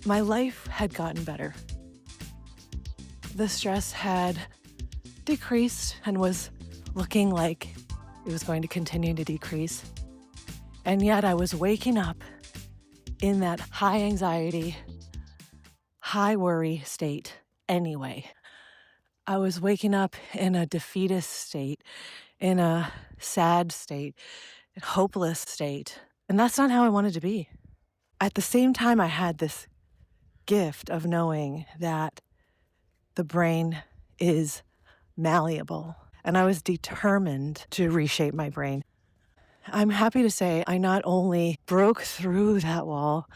my life had gotten better. The stress had decreased and was looking like it was going to continue to decrease. And yet I was waking up in that high anxiety, high worry state anyway. I was waking up in a defeatist state, in a sad state, a hopeless state. And that's not how I wanted to be. At the same time, I had this gift of knowing that the brain is malleable, and I was determined to reshape my brain. I'm happy to say I not only broke through that wall,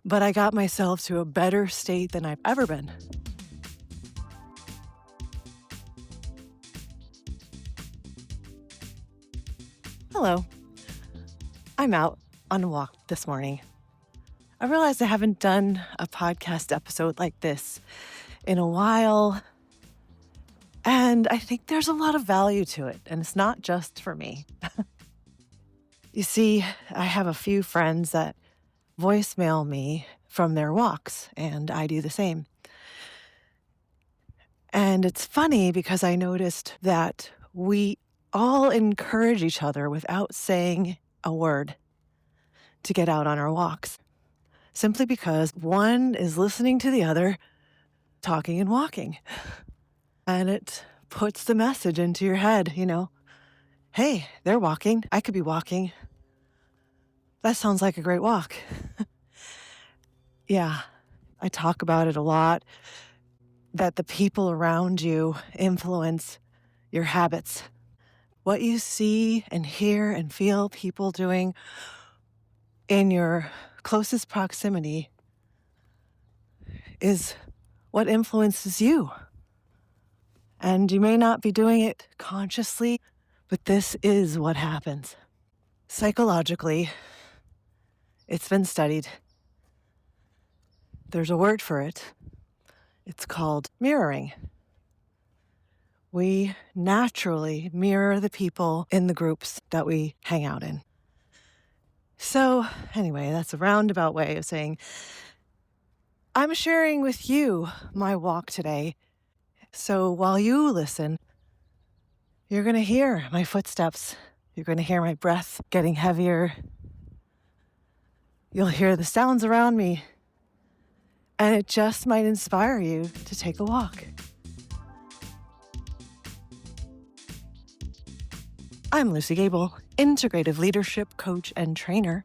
but I got myself to a better state than I've ever been. Hello. I'm out on a walk this morning. I realized I haven't done a podcast episode like this in a while, and I think there's a lot of value to it, and it's not just for me. You see, I have a few friends that voicemail me from their walks, and I do the same. And it's funny because I noticed that we all encourage each other without saying a word to get out on our walks, simply because one is listening to the other talking and walking. And it puts the message into your head, hey, they're walking. I could be walking. That sounds like a great walk. Yeah, I talk about it a lot, that the people around you influence your habits. What you see and hear and feel people doing in your closest proximity is what influences you. And you may not be doing it consciously, but this is what happens. Psychologically, it's been studied. There's a word for it. It's called mirroring. We naturally mirror the people in the groups that we hang out in. So anyway, that's a roundabout way of saying, I'm sharing with you my walk today. So while you listen, you're going to hear my footsteps. You're going to hear my breath getting heavier. You'll hear the sounds around me. And it just might inspire you to take a walk. I'm Luci Gabel, integrative leadership coach and trainer,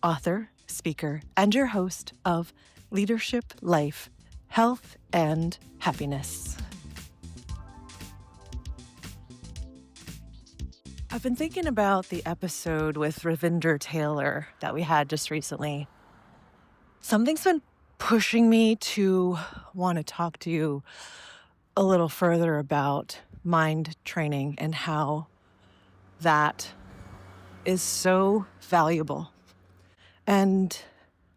author, speaker, and your host of Leadership, Life, Health, and Happiness. I've been thinking about the episode with Ravinder Taylor that we had just recently. Something's been pushing me to want to talk to you a little further about mind training and how that is so valuable. And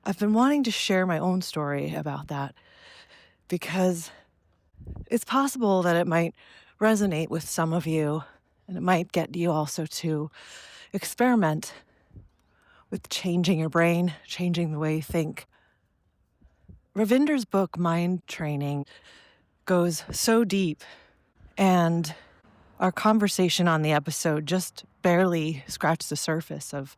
I've been wanting to share my own story about that because it's possible that it might resonate with some of you, and it might get you also to experiment with changing your brain, changing the way you think. Ravinder's book, Mind Training, goes so deep, and our conversation on the episode just barely scratched the surface of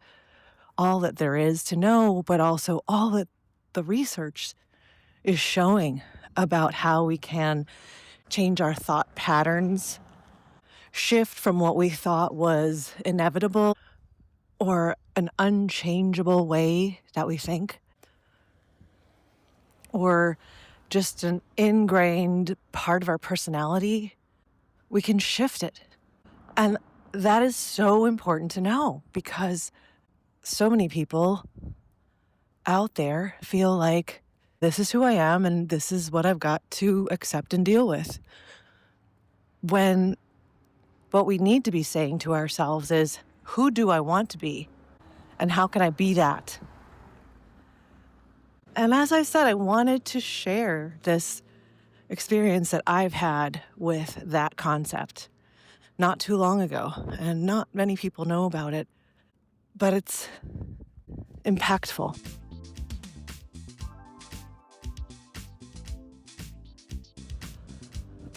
all that there is to know, but also all that the research is showing about how we can change our thought patterns, shift from what we thought was inevitable or an unchangeable way that we think, or just an ingrained part of our personality. We can shift it. And that is so important to know because so many people out there feel like this is who I am and this is what I've got to accept and deal with. When what we need to be saying to ourselves is, who do I want to be? And how can I be that? And as I said, I wanted to share this experience that I've had with that concept not too long ago. And not many people know about it, but it's impactful.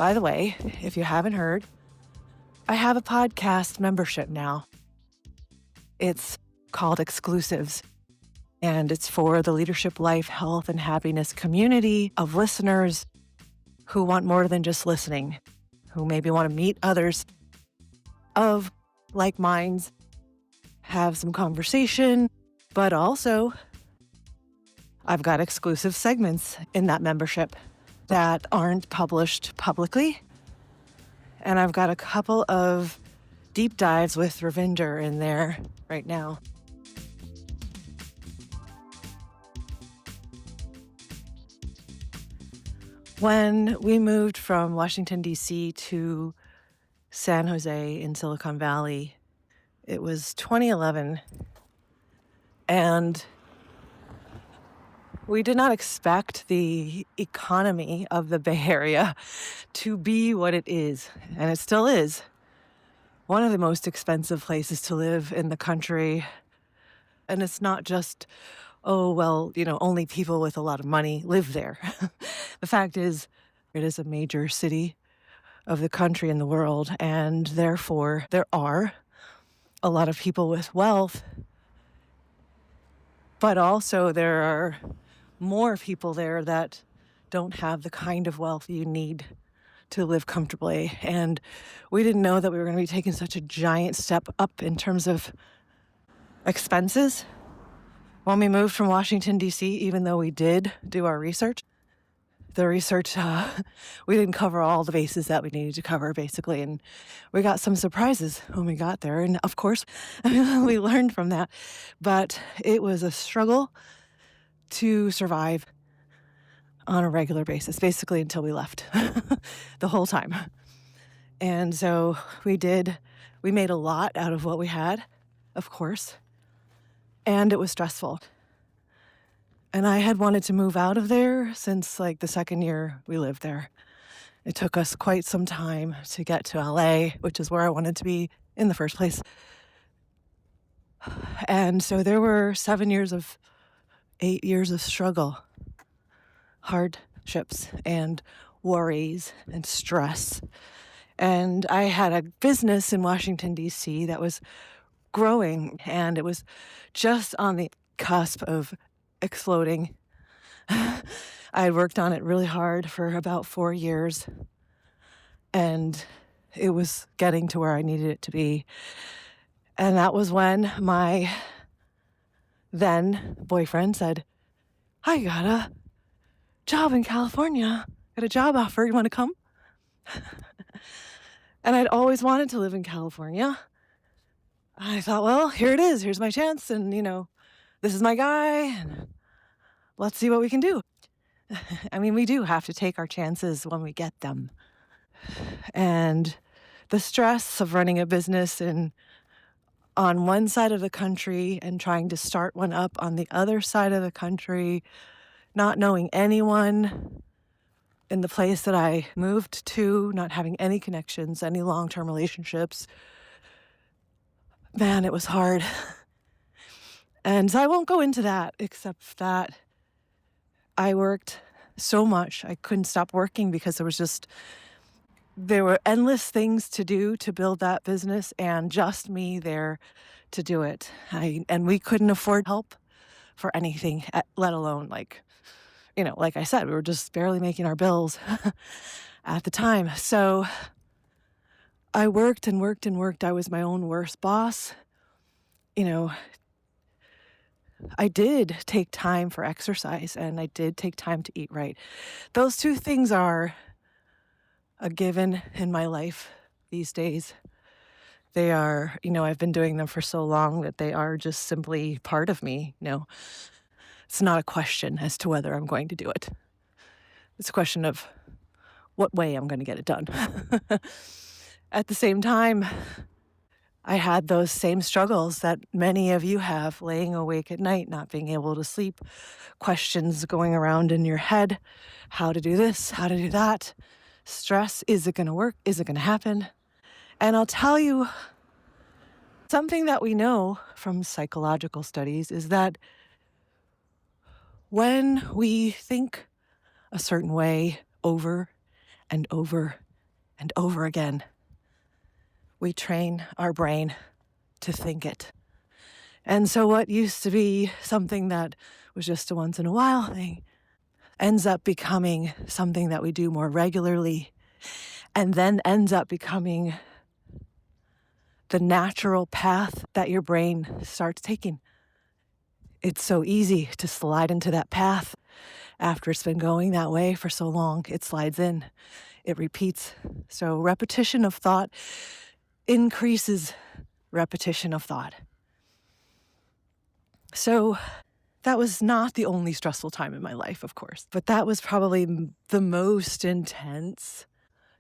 By the way, if you haven't heard, I have a podcast membership now. It's called Exclusives, and it's for the leadership, life, health, and happiness community of listeners who want more than just listening, who maybe want to meet others of like minds, have some conversation, but also I've got exclusive segments in that membership that aren't published publicly. And I've got a couple of deep dives with Ravinder in there right now. When we moved from Washington, D.C. to San Jose in Silicon Valley, it was 2011. And we did not expect the economy of the Bay Area to be what it is. And it still is one of the most expensive places to live in the country. And it's not just, only people with a lot of money live there. The fact is, it is a major city of the country and the world, and therefore there are a lot of people with wealth, but also there are more people there that don't have the kind of wealth you need to live comfortably. And we didn't know that we were going to be taking such a giant step up in terms of expenses when we moved from Washington, D.C., even though we did do our research. The research, we didn't cover all the bases that we needed to cover, basically. And we got some surprises when we got there. And of course, we learned from that. But it was a struggle to survive on a regular basis, basically until we left the whole time. And so we made a lot out of what we had, of course. And it was stressful. And I had wanted to move out of there since the second year we lived there. It took us quite some time to get to LA, which is where I wanted to be in the first place. And so there were 8 years of struggle, hardships and worries and stress. And I had a business in Washington, D.C. that was growing, and it was just on the cusp of exploding. I had worked on it really hard for about 4 years, and it was getting to where I needed it to be. And that was when my then boyfriend said, I got a job in California, got a job offer, you want to come? And I'd always wanted to live in California. I thought, well, here it is, here's my chance, and this is my guy, and let's see what we can do. I mean, we do have to take our chances when we get them. And the stress of running a business on one side of the country and trying to start one up on the other side of the country, not knowing anyone in the place that I moved to, not having any connections, any long-term relationships. Man, it was hard. And so I won't go into that, except that I worked so much. I couldn't stop working because there were endless things to do to build that business and just me there to do it. And we couldn't afford help for anything, let alone like I said, we were just barely making our bills at the time. So I worked and worked and worked. I was my own worst boss. I did take time for exercise, and I did take time to eat right. Those two things are a given in my life these days. They are, I've been doing them for so long that they are just simply part of me. It's not a question as to whether I'm going to do it. It's a question of what way I'm going to get it done. At the same time, I had those same struggles that many of you have, laying awake at night, not being able to sleep, questions going around in your head, how to do this, how to do that, stress, is it going to work, is it going to happen? And I'll tell you, something that we know from psychological studies is that when we think a certain way over and over and over again. We train our brain to think it. And so what used to be something that was just a once in a while thing ends up becoming something that we do more regularly, and then ends up becoming the natural path that your brain starts taking. It's so easy to slide into that path after it's been going that way for so long. It slides in, it repeats. So repetition of thought increases repetition of thought. So that was not the only stressful time in my life, of course, but that was probably the most intense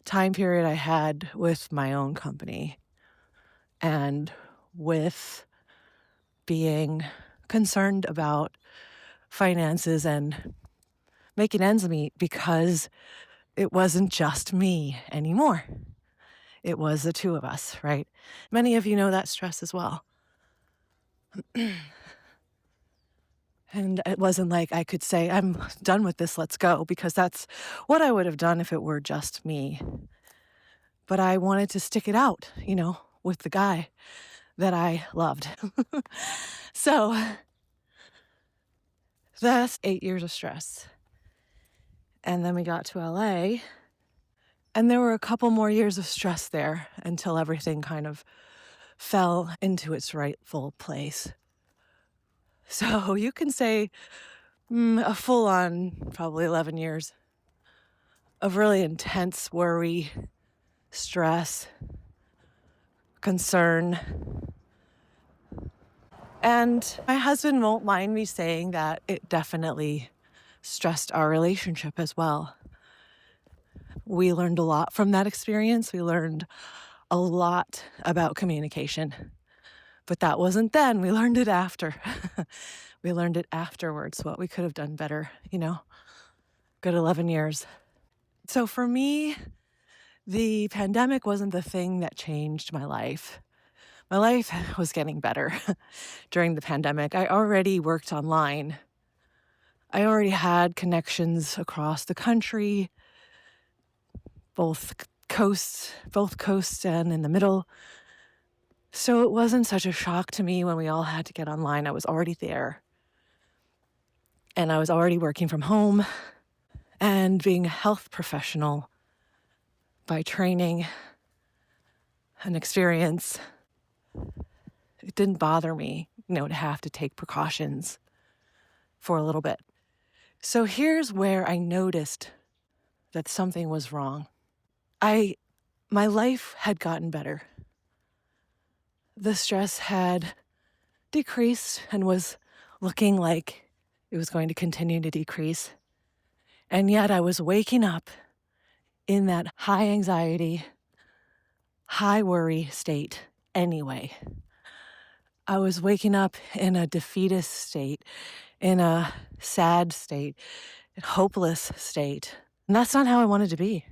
time period I had with my own company and with being concerned about finances and making ends meet, because it wasn't just me anymore. It was the two of us, right? Many of you know that stress as well. And it wasn't like I could say, I'm done with this, let's go, because that's what I would have done if it were just me. But I wanted to stick it out, with the guy that I loved. So that's 8 years of stress. And then we got to LA, and there were a couple more years of stress there until everything kind of fell into its rightful place. So you can say a full-on probably 11 years of really intense worry, stress, concern. And my husband won't mind me saying that it definitely stressed our relationship as well. We learned a lot from that experience. We learned a lot about communication. But that wasn't then. We learned it after. We learned it afterwards, what we could have done better, Good 11 years. So for me, the pandemic wasn't the thing that changed my life. My life was getting better during the pandemic. I already worked online. I already had connections across the country, both coasts and in the middle. So it wasn't such a shock to me when we all had to get online. I was already there. And I was already working from home and being a health professional by training and experience. It didn't bother me, to have to take precautions for a little bit. So here's where I noticed that something was wrong. My life had gotten better. The stress had decreased and was looking like it was going to continue to decrease. And yet I was waking up in that high anxiety, high worry state anyway. I was waking up in a defeatist state, in a sad state, a hopeless state. And that's not how I wanted to be.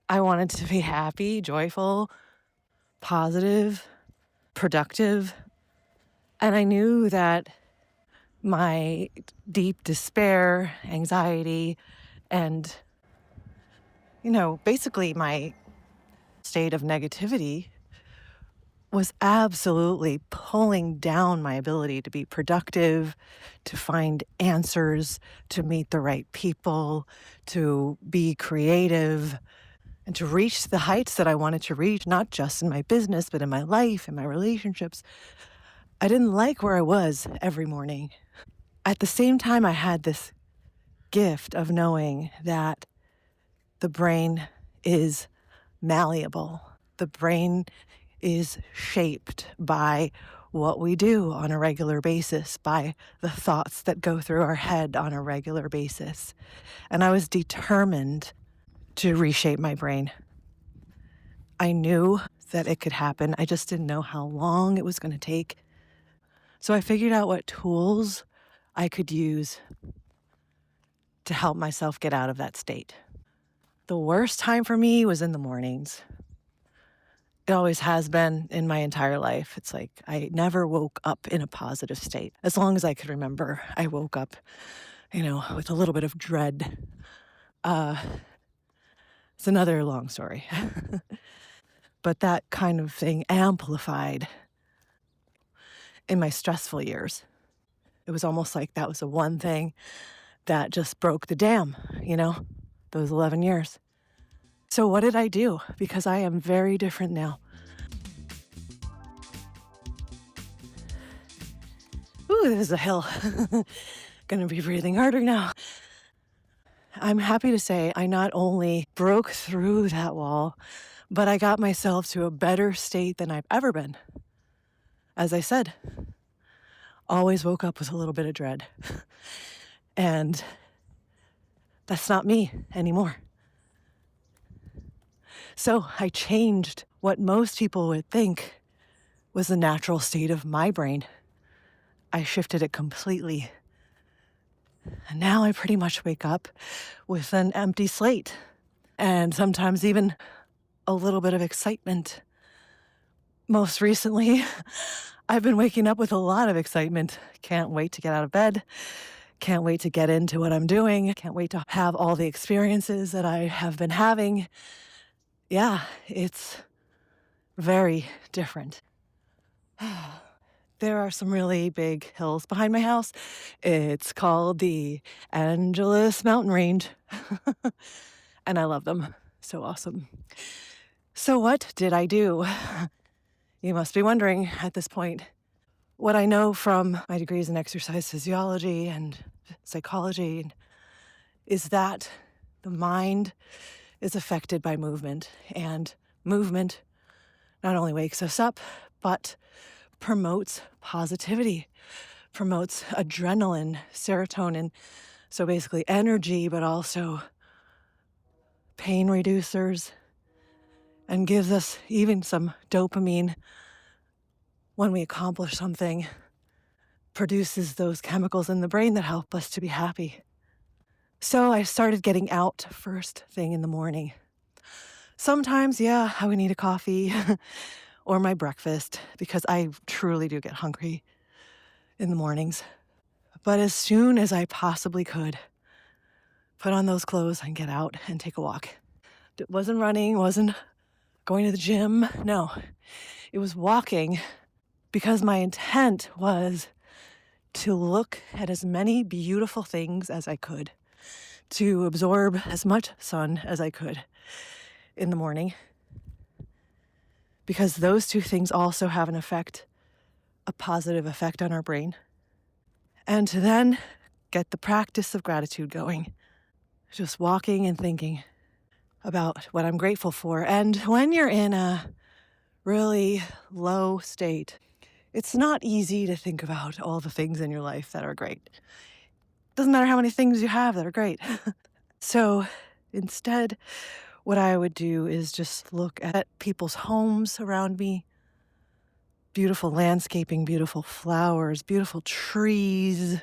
I wanted to be happy, joyful, positive, productive. And I knew that my deep despair, anxiety, and, basically my state of negativity was absolutely pulling down my ability to be productive, to find answers, to meet the right people, to be creative, and to reach the heights that I wanted to reach, not just in my business, but in my life, in my relationships. I didn't like where I was every morning. At the same time, I had this gift of knowing that the brain is malleable. The brain is shaped by what we do on a regular basis, by the thoughts that go through our head on a regular basis. And I was determined to reshape my brain. I knew that it could happen. I just didn't know how long it was going to take. So I figured out what tools I could use to help myself get out of that state. The worst time for me was in the mornings. It always has been in my entire life. It's like I never woke up in a positive state. As long as I could remember, I woke up, with a little bit of dread. It's another long story. But that kind of thing amplified in my stressful years. It was almost like that was the one thing that just broke the dam, those 11 years. So what did I do? Because I am very different now. Ooh, this is a hill. Gonna be breathing harder now. I'm happy to say I not only broke through that wall, but I got myself to a better state than I've ever been. As I said, always woke up with a little bit of dread. And that's not me anymore. So I changed what most people would think was the natural state of my brain. I shifted it completely. And now I pretty much wake up with an empty slate and sometimes even a little bit of excitement. Most recently, I've been waking up with a lot of excitement. Can't wait to get out of bed. Can't wait to get into what I'm doing. Can't wait to have all the experiences that I have been having. Yeah, it's very different. There are some really big hills behind my house. It's called the Angeles Mountain Range. And I love them. So awesome. So what did I do? You must be wondering at this point. What I know from my degrees in exercise physiology and psychology is that the mind is affected by movement. And movement not only wakes us up, but promotes positivity, promotes adrenaline, serotonin. So basically energy, but also pain reducers, and gives us even some dopamine when we accomplish something, produces those chemicals in the brain that help us to be happy. So I started getting out first thing in the morning. Sometimes, I would need a coffee or my breakfast because I truly do get hungry in the mornings. But as soon as I possibly could, put on those clothes and get out and take a walk. It wasn't running, wasn't going to the gym. No, it was walking because my intent was to look at as many beautiful things as I could, to absorb as much sun as I could in the morning. Because those two things also have an effect, a positive effect on our brain. And to then get the practice of gratitude going. Just walking and thinking about what I'm grateful for. And when you're in a really low state, it's not easy to think about all the things in your life that are great. Doesn't matter how many things you have that are great. So instead, what I would do is just look at people's homes around me. Beautiful landscaping, beautiful flowers, beautiful trees.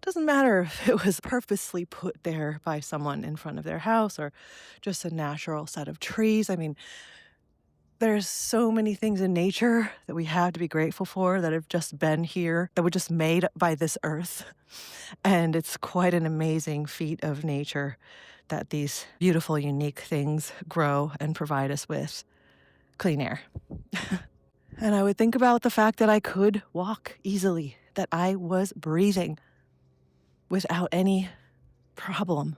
Doesn't matter if it was purposely put there by someone in front of their house or just a natural set of trees. I mean, there's so many things in nature that we have to be grateful for that have just been here, that were just made by this earth. And it's quite an amazing feat of nature that these beautiful, unique things grow and provide us with clean air. And I would think about the fact that I could walk easily, that I was breathing without any problem,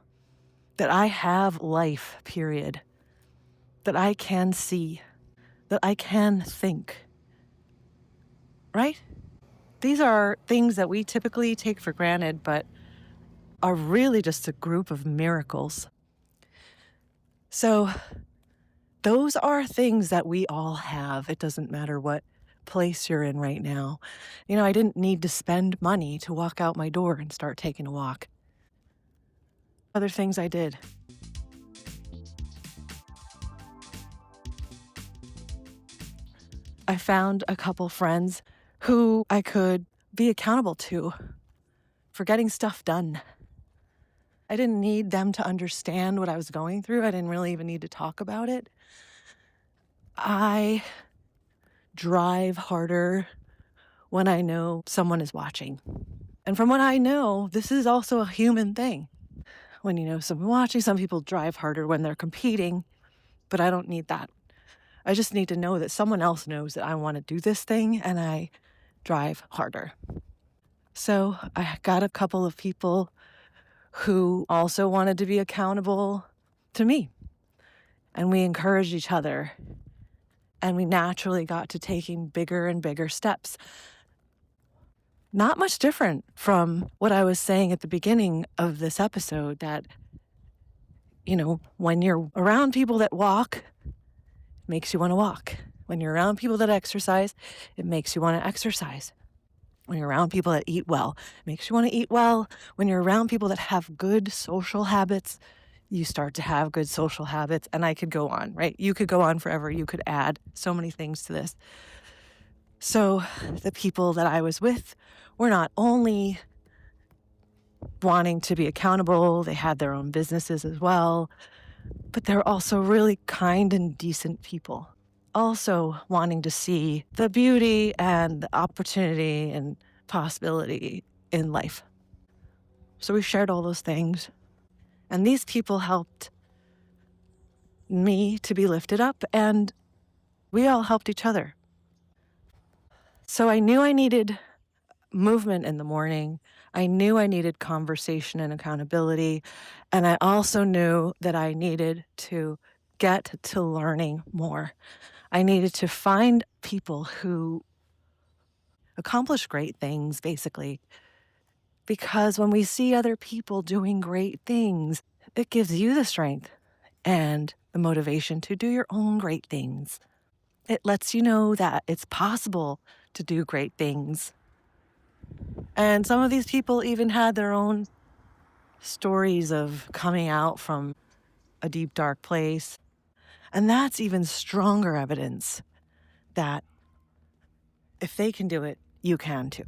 that I have life, period, that I can see, that I can think, right? These are things that we typically take for granted, but are really just a group of miracles. So those are things that we all have. It doesn't matter what place you're in right now. I didn't need to spend money to walk out my door and start taking a walk. Other things I did. I found a couple friends who I could be accountable to for getting stuff done. I didn't need them to understand what I was going through. I didn't really even need to talk about it. I drive harder when I know someone is watching. And from what I know, this is also a human thing. when someone watching. Some people drive harder when they're competing, but I don't need that. I just need to know that someone else knows that I want to do this thing and I drive harder. So I got a couple of people who also wanted to be accountable to me. And we encouraged each other. And we naturally got to taking bigger and bigger steps. Not much different from what I was saying at the beginning of this episode, that, when you're around people that walk, it makes you want to walk. When you're around people that exercise, it makes you want to exercise. When you're around people that eat well, it makes you want to eat well. When you're around people that have good social habits, you start to have good social habits. And I could go on, right? You could go on forever. You could add so many things to this. So the people that I was with were not only wanting to be accountable, they had their own businesses as well, but they're also really kind and decent people. Also wanting to see the beauty and the opportunity and possibility in life. So we shared all those things. And these people helped me to be lifted up, and we all helped each other. So I knew I needed movement in the morning. I knew I needed conversation and accountability. And I also knew that I needed to get to learning more. I needed to find people who accomplish great things, basically. Because when we see other people doing great things, it gives you the strength and the motivation to do your own great things. It lets you know that it's possible to do great things. And some of these people even had their own stories of coming out from a deep, dark place. And that's even stronger evidence that if they can do it, you can too.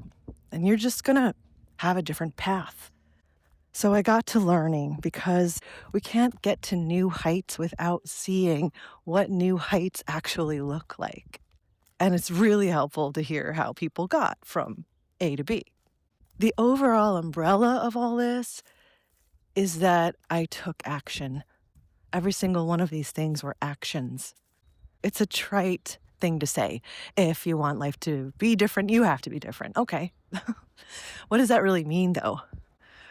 And you're just going to have a different path. So I got to learning, because we can't get to new heights without seeing what new heights actually look like. And it's really helpful to hear how people got from A to B. The overall umbrella of all this is that I took action. Every single one of these things were actions. It's a trite thing to say. If you want life to be different, you have to be different. Okay. What does that really mean, though?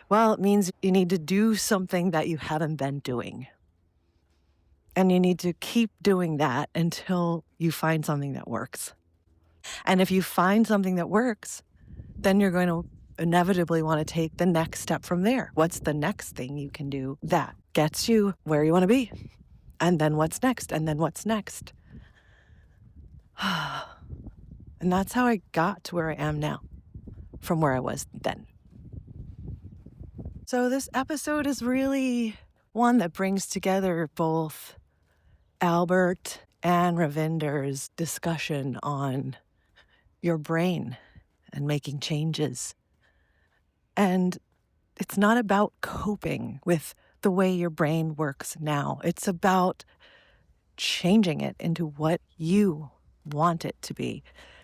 Well, it means you need to do something that you haven't been doing. And you need to keep doing that until you find something that works. And if you find something that works, then you're going to inevitably want to take the next step from there. What's the next thing you can do that gets you where you want to be? And then what's next? And then what's next? And that's how I got to where I am now, from where I was then. So this episode is really one that brings together both Albert and Ravinder's discussion on your brain and making changes. And it's not about coping with the way your brain works now. It's about changing it into what you want it to be,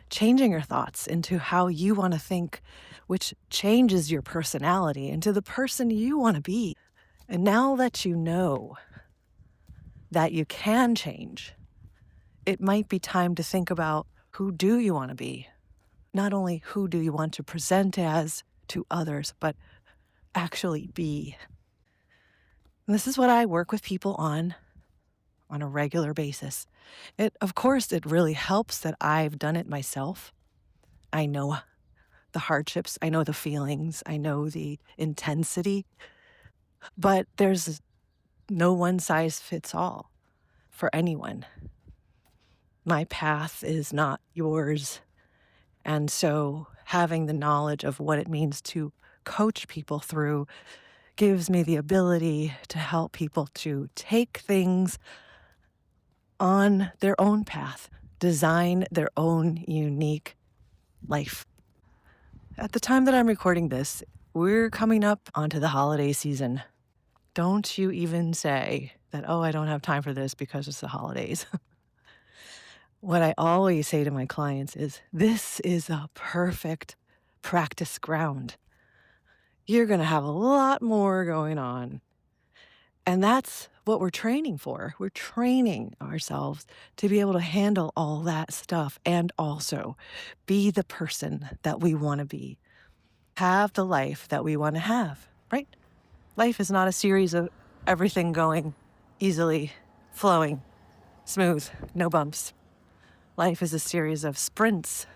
changing your thoughts into how you want to think, which changes your personality into the person you want to be. And now that you know that you can change, it might be time to think about, who do you want to be? Not only who do you want to present as to others, but actually be. And this is what I work with people on a regular basis. Of course, it really helps that I've done it myself. I know the hardships, I know the feelings, I know the intensity, but there's no one size fits all for anyone. My path is not yours. And so having the knowledge of what it means to coach people through gives me the ability to help people to take things on their own path, design their own unique life. At the time that I'm recording this, we're coming up onto the holiday season. Don't you even say that, oh, I don't have time for this because it's the holidays. What I always say to my clients is, this is a perfect practice ground. You're going to have a lot more going on And that's what we're training for. We're training ourselves to be able to handle all that stuff and also be the person that we want to be. Have the life that we want to have, right? Life is not a series of everything going easily, flowing, smooth, no bumps. Life is a series of sprints,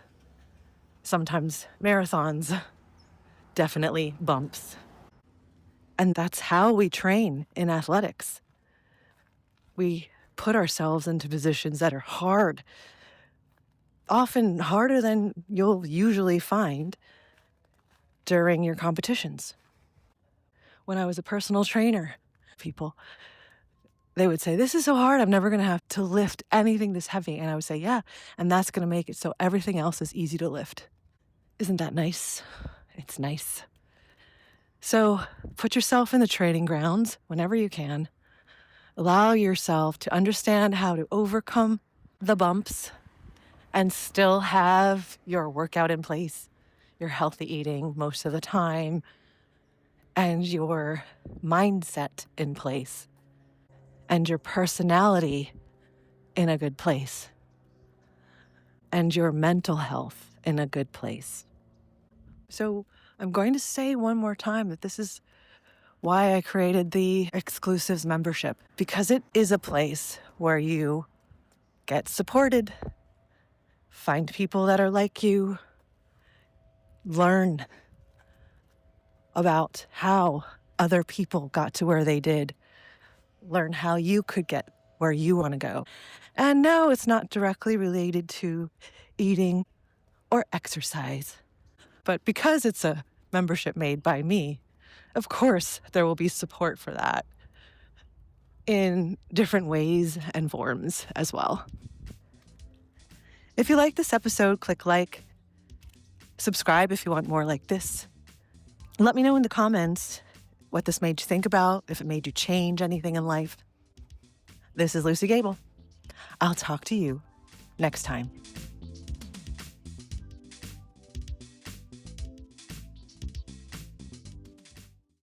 sometimes marathons, definitely bumps. And that's how we train in athletics. We put ourselves into positions that are hard, often harder than you'll usually find during your competitions. When I was a personal trainer, people, they would say, "This is so hard, I'm never going to have to lift anything this heavy." And I would say, "Yeah, and that's going to make it so everything else is easy to lift." Isn't that nice? It's nice. So put yourself in the training grounds whenever you can. Allow yourself to understand how to overcome the bumps and still have your workout in place, your healthy eating most of the time, and your mindset in place, and your personality in a good place, and your mental health in a good place. So I'm going to say one more time that this is why I created the Exclusives membership, because it is a place where you get supported, find people that are like you, learn about how other people got to where they did, learn how you could get where you want to go. And no, it's not directly related to eating or exercise. But because it's a membership made by me, of course, there will be support for that in different ways and forms as well. If you like this episode, click like, subscribe if you want more like this. Let me know in the comments what this made you think about, if it made you change anything in life. This is Luci Gabel. I'll talk to you next time.